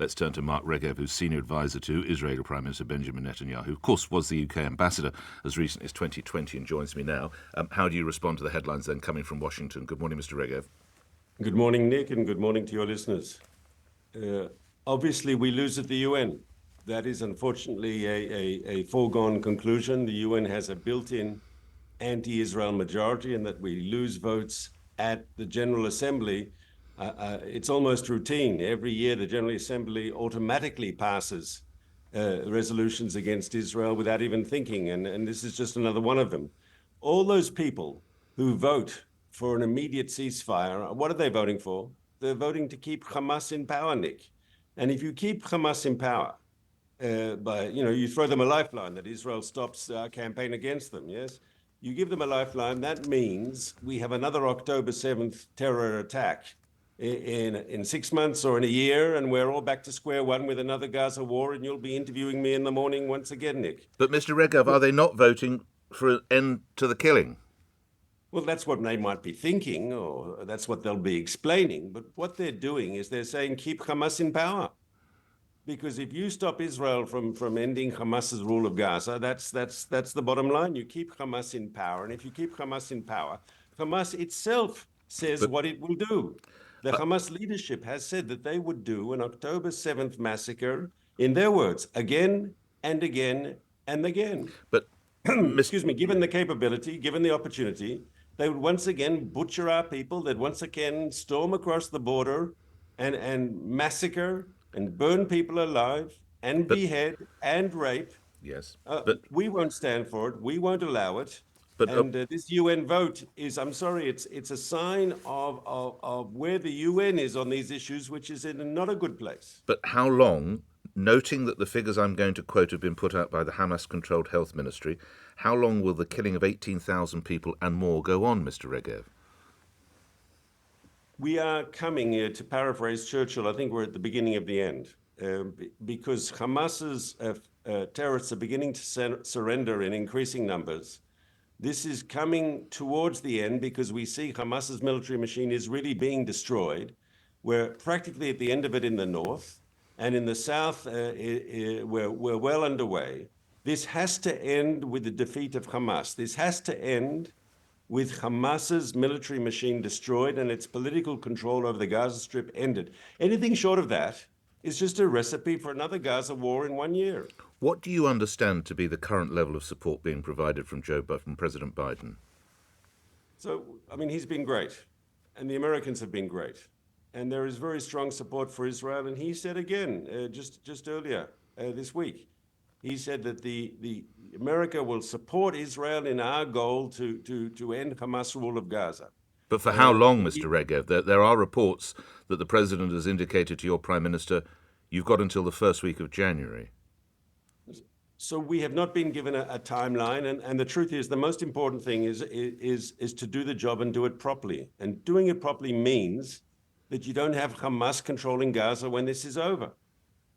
Let's turn to Mark Regev, who's senior advisor to Israeli Prime Minister Benjamin Netanyahu, who, of course, was the UK ambassador as recently as 2020 and joins me now. How do you respond to the headlines then coming from Washington? Good morning, Mr. Regev. Good morning, Nick, and good morning to your listeners. Obviously, we lose at the UN. That is unfortunately a foregone conclusion. The UN has a built-in anti-Israel majority, and that we lose votes at the General Assembly. It's almost routine. Every year, the General Assembly automatically passes resolutions against Israel without even thinking, and this is just another one of them. All those people who vote for an immediate ceasefire, what are they voting for? They're voting to keep Hamas in power, Nick. And if you keep Hamas in power, you throw them a lifeline that Israel stops our campaign against them, yes? You give them a lifeline, that means we have another October 7th terror attack in 6 months or in a year, and we're all back to square one with another Gaza war, and you'll be interviewing me in the morning once again, Nick. But, Mr. Regev, are they not voting for an end to the killing? Well, that's what they might be thinking, or that's what they'll be explaining. But what they're doing is they're saying, keep Hamas in power. Because if you stop Israel from ending Hamas's rule of Gaza, that's the bottom line. You keep Hamas in power. And if you keep Hamas in power, Hamas itself says what it will do. The Hamas leadership has said that they would do an October 7th massacre, in their words, again and again and again. But, excuse me, given the capability, given the opportunity, they would once again butcher our people. They'd once again storm across the border and massacre and burn people alive and behead and rape. Yes. But we won't stand for it. We won't allow it. But this UN vote is, I'm sorry, it's a sign of where the UN is on these issues, which is in not a good place. But how long, noting that the figures I'm going to quote have been put out by the Hamas-controlled health ministry, how long will the killing of 18,000 people and more go on, Mr. Regev? We are coming here, to paraphrase Churchill, I think we're at the beginning of the end, because Hamas's terrorists are beginning to surrender in increasing numbers. This is coming towards the end because we see Hamas's military machine is really being destroyed. We're practically at the end of it in the north, and in the south, we're well underway. This has to end with the defeat of Hamas. This has to end with Hamas's military machine destroyed and its political control over the Gaza Strip ended. Anything short of that is just a recipe for another Gaza war in 1 year. What do you understand to be the current level of support being provided from President Biden? So, I mean, he's been great, and the Americans have been great. And there is very strong support for Israel. And he said again, just earlier this week, he said that the America will support Israel in our goal to end Hamas rule of Gaza. But for how long, Mr. Regev? There are reports that the president has indicated to your prime minister, you've got until the first week of January. So we have not been given a timeline, and the truth is the most important thing is to do the job and do it properly. And doing it properly means that you don't have Hamas controlling Gaza when this is over.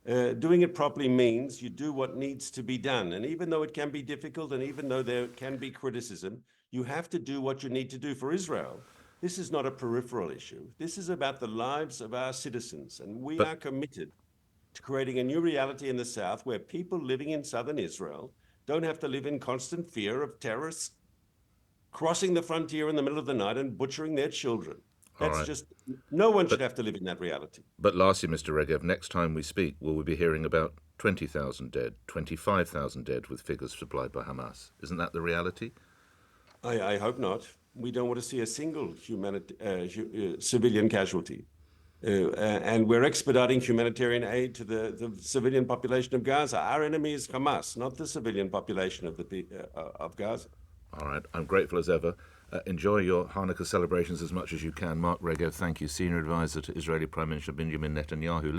Doing it properly means you do what needs to be done. And even though it can be difficult and even though there can be criticism, you have to do what you need to do for Israel. This is not a peripheral issue. This is about the lives of our citizens. And we are committed to creating a new reality in the south where people living in southern Israel don't have to live in constant fear of terrorists crossing the frontier in the middle of the night and butchering their children. That's just, no one should have to live in that reality. But lastly, Mr. Regev, next time we speak, will we be hearing about 20,000 dead, 25,000 dead with figures supplied by Hamas? Isn't that the reality? I hope not. We don't want to see a single civilian casualty. And we're expediting humanitarian aid to the civilian population of Gaza. Our enemy is Hamas, not the civilian population of Gaza. All right. I'm grateful as ever. Enjoy your Hanukkah celebrations as much as you can. Mark Regev, thank you. Senior advisor to Israeli Prime Minister Benjamin Netanyahu.